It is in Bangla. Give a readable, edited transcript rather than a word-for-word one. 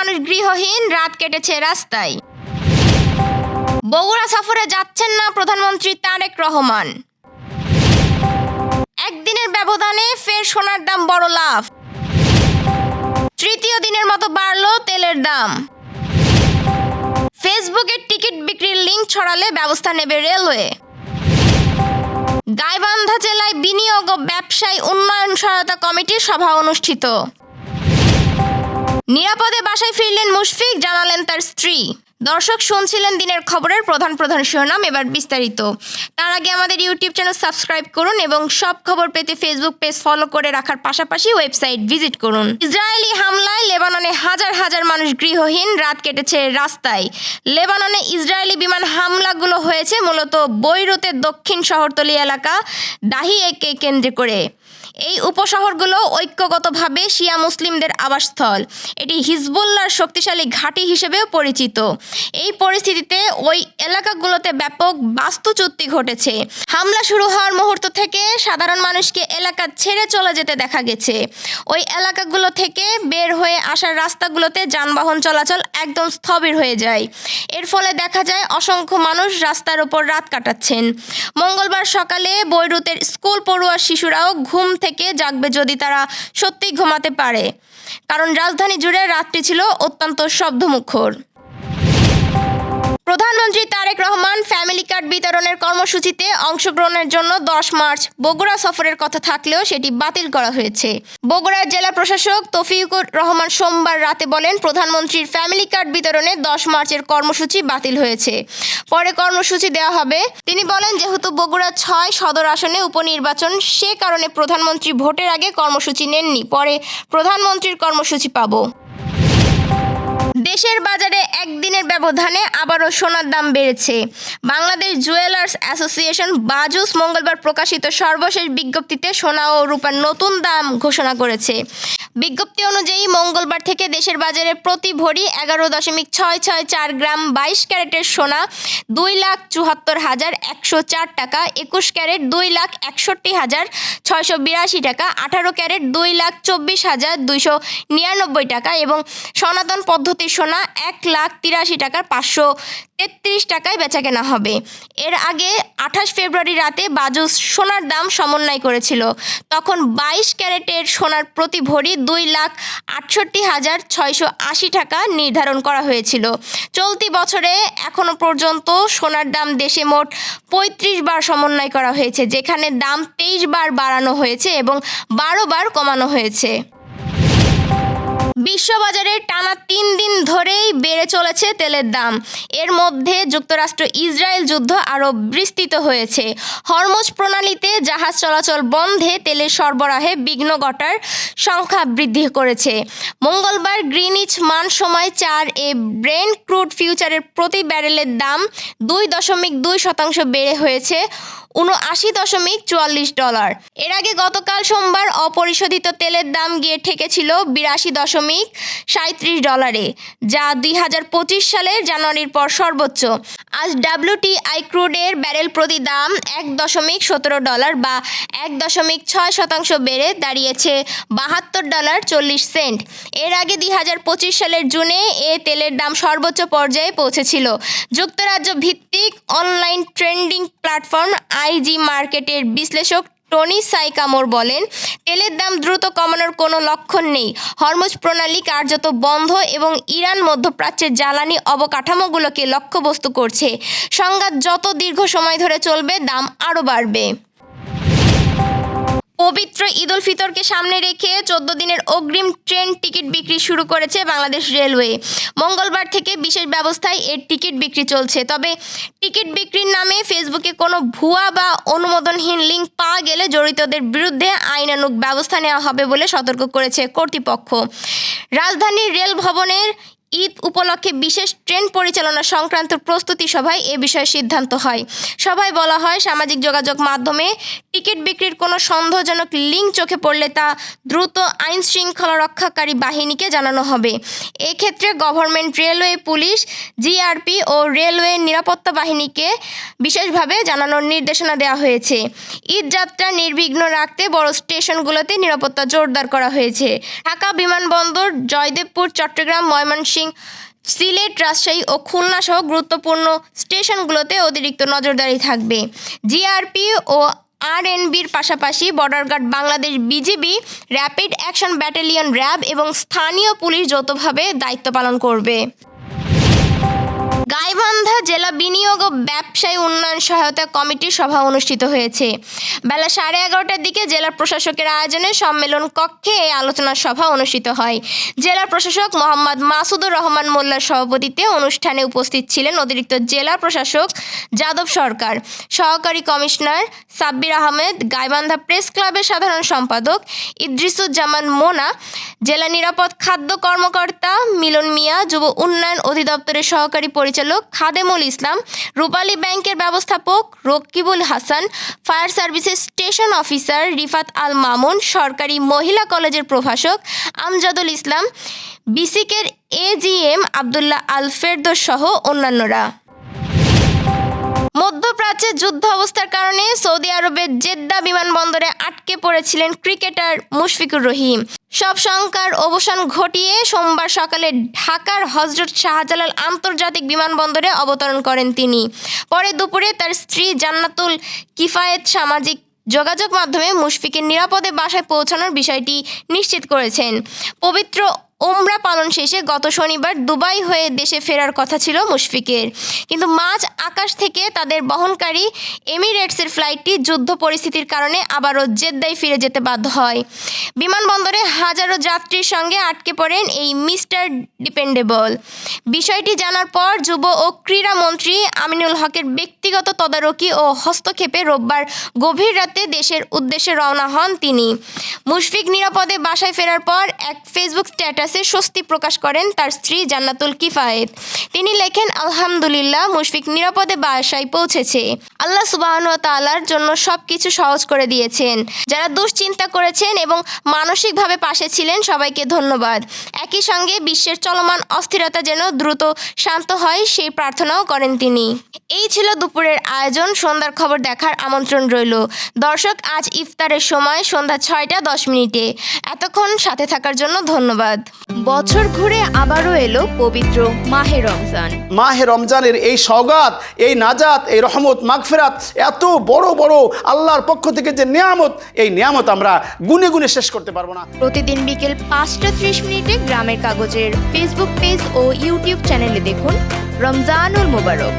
মানুষ গৃহহীন, রাত কেটেছে রাস্তায়। বগুড়া সফরে যাচ্ছেন না প্রধানমন্ত্রী তারেক রহমান। একদিনের ব্যবধানে ফের সোনার দাম বড় লাভ। তৃতীয় দিনের মতো বাড়ল তেলের দাম। ফেসবুকে টিকিট বিক্রির লিঙ্ক ছড়ালে ব্যবস্থা নেবে রেলওয়ে। গাইবান্ধা জেলায় বিনিয়োগ ও ব্যবসায় উন্নয়ন সহায়তা কমিটির সভা অনুষ্ঠিত। নিরাপদে বাসায় ফিরলেন মুশফিক, জানালেন তার স্ত্রী। দর্শক, শুনছিলেন দিনের খবরের প্রধান শিরোনাম, এবার বিস্তারিত। তার আগে আমাদের ইউটিউব চ্যানেল সাবস্ক্রাইব করুন এবং সব খবর পেতে ফেসবুক পেজ ফলো করে রাখার পাশাপাশি ওয়েবসাইট ভিজিট করুন। ইসরায়েলি হামলায় লেবাননে হাজার হাজার মানুষ গৃহহীন, রাত কেটেছে রাস্তায়। লেবাননে ইসরায়েলি বিমান হামলাগুলো হয়েছে মূলত বৈরুতের দক্ষিণ শহরতলি এলাকা দাহিয়েকে কেন্দ্র করে। এই উপশহরগুলো ঐক্যগতভাবে শিয়া মুসলিমদের আবাসস্থল। এটি হিজবুল্লাহর শক্তিশালী ঘাঁটি হিসেবেও পরিচিত। এই পরিস্থিতিতে ওই এলাকাগুলোতে ব্যাপক বাস্তুচ্যুতি ঘটেছে। হামলা শুরু হওয়ার মুহূর্ত থেকে সাধারণ মানুষকে এলাকা ছেড়ে চলে যেতে দেখা গেছে। ওই এলাকাগুলো থেকে বের হয়ে আসার রাস্তাগুলোতে যানবাহন চলাচল একদম স্থবির হয়ে যায়। এর ফলে দেখা যায় অসংখ্য মানুষ রাস্তার ওপর রাত কাটাচ্ছেন। মঙ্গলবার সকালে বৈরুতের স্কুল পড়ুয়া শিশুরাও ঘুম থেকে জাগবে যদি তারা সত্যি ঘুমাতে পারে, কারণ রাজধানী জুড়ে রাতটি ছিল অত্যন্ত শব্দমুখর। প্রধানমন্ত্রী তারেক রহমান ফ্যামিলি কার্ড বিতরণের কর্মসূচিতে অংশগ্রহণের জন্য 10 মার্চ বগুড়া সফরের কথা থাকলেও সেটি বাতিল করা হয়েছে। বগুড়ার জেলা প্রশাসক তৌফিকুর রহমান সোমবার রাতে বলেন, প্রধানমন্ত্রীর ফ্যামিলি কার্ড বিতরণে 10 মার্চের কর্মসূচি বাতিল হয়েছে, পরে কর্মসূচি দেওয়া হবে। তিনি বলেন, যেহেতু বগুড়া 6 সদর আসনে উপনির্বাচন, সে কারণে প্রধানমন্ত্রী ভোটের আগে কর্মসূচি নেননি, পরে প্রধানমন্ত্রীর কর্মসূচি পাবো। দেশের বাজারে একদিনের ব্যবধানে আবারও সোনার দাম বেড়েছে। বাংলাদেশ জুয়েলার্স অ্যাসোসিয়েশন বাজুস মঙ্গলবার প্রকাশিত সর্বশেষ বিজ্ঞপ্তিতে সোনা ও রূপার নতুন দাম ঘোষণা করেছে। বিজ্ঞপ্তি অনুযায়ী মঙ্গলবার থেকে দেশের বাজারে প্রতি ভরি 11.664 গ্রাম 22 ক্যারেটের সোনা 2,74,104 টাকা, 21 ক্যারেট 2,61,682 টাকা, 18 ক্যারেট 2,24,299 টাকা এবং সনাতন পদ্ধতির সোনা 1,83,533 টাকায় বেচাকেনা হবে। এর আগে 28 ফেব্রুয়ারি রাতে বাজুস সোনার দাম সমন্বয় করেছিল। তখন 22 ক্যারেটের সোনার প্রতি ভরি 2,68,680 টাকা নির্ধারণ করা হয়েছিল। চলতি বছরে এখনো পর্যন্ত সোনার দাম দেশে মোট 35 বার সমন্বয় করা হয়েছে, যেখানে দাম 23 বার বাড়ানো হয়েছে এবং 12 বার কমানো হয়েছে। বিশ্ববাজারে টানা 3 দিন ধরেই বেড়ে চলেছে তেলের দাম। এর মধ্যে যুক্তরাষ্ট্র ইসরায়েল যুদ্ধ আরও বিস্তৃত হয়েছে। হরমুজ প্রণালীতে জাহাজ চলাচল বন্ধে তেলের সরবরাহে বিঘ্ন ঘটার সংখ্যা বৃদ্ধি করেছে। মঙ্গলবার গ্রিনিচ মান সময় 4 ব্রেন্ট ক্রুড ফিউচারের প্রতি ব্যারেলের দাম 2.2% বেড়ে হয়েছে $79.44। এর আগে গতকাল সোমবার অপরিশোধিত তেলের দাম গিয়ে ঠেকেছিল $82.37, যা 2025 সালের জানুয়ারির পর সর্বোচ্চ। আজ WTI ক্রুডের ব্যারেল প্রতি দাম $1.17 বা 1.6% বেড়ে দাঁড়িয়েছে $72.40। এর আগে 2025 সালের জুনে এ তেলের দাম সর্বোচ্চ পর্যায়ে পৌঁছেছিল। যুক্তরাজ্য ভিত্তিক অনলাইন ট্রেডিং প্ল্যাটফর্ম আইজি মার্কেটের বিশ্লেষক টনি সাইকামোর বলেন, তেলের দাম দ্রুত কমানোর কোনো লক্ষণ নেই। হরমুজ প্রণালী কার্যত বন্ধ এবং ইরান মধ্যপ্রাচ্যের জ্বালানি অবকাঠামোগুলোকে লক্ষ্যবস্তু করছে। সংঘাত যত দীর্ঘ সময় ধরে চলবে, দাম আরও বাড়বে। পবিত্র ঈদ উল ফিতরকে সামনে রেখে 14 দিনের অগ্রিম ট্রেন টিকিট বিক্রি শুরু করেছে বাংলাদেশ রেলওয়ে। মঙ্গলবার থেকে বিশেষ ব্যবস্থায় এর টিকিট বিক্রি চলছে। তবে টিকিট বিক্রির নামে ফেসবুকে কোনো ভুয়া বা অনুমোদনহীন লিঙ্ক পাওয়া গেলে জড়িতদের বিরুদ্ধে আইনানুগ ব্যবস্থা নেওয়া হবে বলে সতর্ক করেছে কর্তৃপক্ষ। রাজধানীর রেল ভবনের ঈদ উপলক্ষে বিশেষ ট্রেন পরিচালনা সংক্রান্ত প্রস্তুতি সভায় এ বিষয়ে সিদ্ধান্ত হয়। সভায় বলা হয়, সামাজিক যোগাযোগ মাধ্যমে টিকিট বিক্রির কোনো সন্দেহজনক লিঙ্ক চোখে পড়লে তা দ্রুত আইন শৃঙ্খলা রক্ষাকারী বাহিনীকে জানানো হবে। এক্ষেত্রে গভর্নমেন্ট রেলওয়ে পুলিশ, জিআরপি ও রেলওয়ে নিরাপত্তা বাহিনীকে বিশেষভাবে জানানোর নির্দেশনা দেওয়া হয়েছে। ঈদ যাত্রা নির্বিঘ্ন রাখতে বড় স্টেশনগুলোতে নিরাপত্তা জোরদার করা হয়েছে। ঢাকা বিমানবন্দর, জয়দেবপুর, চট্টগ্রাম, ময়মনসিংহ, সিলেট, রাজশাহী ও খুলনা সহ গুরুত্বপূর্ণ স্টেশনগুলোতে অতিরিক্ত নজরদারি থাকবে। জিআরপি ও আরএনবির পাশাপাশি border guard Bangladesh, BGB, rapid action battalion RAB এবং স্থানীয় পুলিশ যৌথভাবে দায়িত্ব পালন করবে। গাইবান্ধা জেলা বিনিয়োগ ও ব্যবসায়ী উন্নয়ন সহায়তা কমিটির সভা অনুষ্ঠিত হয়েছে। বেলা 11:30টার দিকে জেলা প্রশাসকের আয়োজনে সম্মেলন কক্ষে এই আলোচনা সভা অনুষ্ঠিত হয়। জেলা প্রশাসক মোহাম্মদ মাসুদুর রহমান মোল্লার সভাপতিত্বে অনুষ্ঠানে উপস্থিত ছিলেন অতিরিক্ত জেলা প্রশাসক যাদব সরকার, সহকারী কমিশনার সাব্বির আহমেদ, গাইবান্ধা প্রেস ক্লাবের সাধারণ সম্পাদক ইদ্রিসুজ্জামান মোনা, জেলা নিরাপদ খাদ্য কর্মকর্তা মিলন মিয়া, যুব উন্নয়ন অধিদপ্তরের সহকারী পরিচালক খাদেমুল ইসলাম, রূপালী ব্যাংকের ব্যবস্থাপক রকিবুল হাসান, ফায়ার সার্ভিসের স্টেশন অফিসার রিফাত আল মামুন, সরকারি মহিলা কলেজের প্রভাষক আমজাদুল ইসলাম, বিসিকের এজিএম আবদুল্লাহ আল ফেরদৌস সহ অন্যান্যরা। মধ্যপ্রাচ্যে যুদ্ধ অবস্থার কারণে সৌদি আরবের জেদ্দা বিমানবন্দরে আটকে পড়েছিলেন ক্রিকেটার মুশফিকুর রহিম। সব শঙ্কার অবসান ঘটিয়ে সোমবার সকালে ঢাকার হজরত শাহজালাল আন্তর্জাতিক বিমানবন্দরে অবতরণ করেন তিনি। পরে দুপুরে তার স্ত্রী জান্নাতুল কিফায়েত সামাজিক যোগাযোগ মাধ্যমে মুশফিকের নিরাপদে বাসায় পৌঁছানোর বিষয়টি নিশ্চিত করেছেন। পবিত্র ওমরা পালন শেষে গত শনিবার দুবাই হয়ে দেশে ফেরার কথা ছিল মুশফিকের, কিন্তু মাঝ আকাশ থেকে তাদের বহনকারী এমিরেটসের ফ্লাইটটি যুদ্ধ পরিস্থিতির কারণে আবারও জেদ্দায় ফিরে যেতে বাধ্য হয়। বিমানবন্দরে হাজারো যাত্রীর সঙ্গে আটকে পড়েন এই মিস্টার ডিপেন্ডেবল। বিষয়টি জানার পর যুব ও ক্রীড়া মন্ত্রী আমিনুল হকের ব্যক্তিগত তদারকি ও হস্তক্ষেপে রোববার গভীর রাতে দেশের উদ্দেশ্যে রওনা হন তিনি। মুশফিক নিরাপদে বাসায় ফেরার পর এক ফেসবুক স্ট্যাটাসে স্বস্তি প্রকাশ করেন তার স্ত্রী জান্নাতুল কিফায়েত। তিনি লেখেন, আলহামদুলিল্লাহ, মুশফিক নিরাপদে বাসায় পৌঁছেছে। আল্লাহ সুবহানাহু ওয়া তাআলার জন্য সবকিছু সহজ করে দিয়েছেন। যারা দুশ্চিন্তা করেছেন এবং মানসিকভাবে পাশে ছিলেন সবাইকে ধন্যবাদ। একই সঙ্গে বিশ্বের চলমান অস্থিরতা যেন দ্রুত শান্ত হয় সেই প্রার্থনাও করেন তিনি। এই ছিল দুপুরের আয়োজন। সন্ধ্যার খবর দেখার আমন্ত্রণ রইল। দর্শক, আজ ইফতারের সময় সন্ধ্যা 6টা10 এতক্ষণ সাথে থাকার জন্য ধন্যবাদ। বছর ঘুরে আবারও এলো পবিত্র মাহে রমজান। মাহে রমজানের এই সওগাত, এই নাজাত, এই রহমত, মাগফিরাত, এত বড় বড় আল্লাহর পক্ষ থেকে যে নিয়ামত, এই নিয়ামত আমরা গুনে গুনে শেষ করতে পারবো না। প্রতিদিন বিকেল 5টা30 গ্রামের কাগজের ফেসবুক পেজ ও ইউটিউব চ্যানেলে দেখুন রমজানুল মোবারক।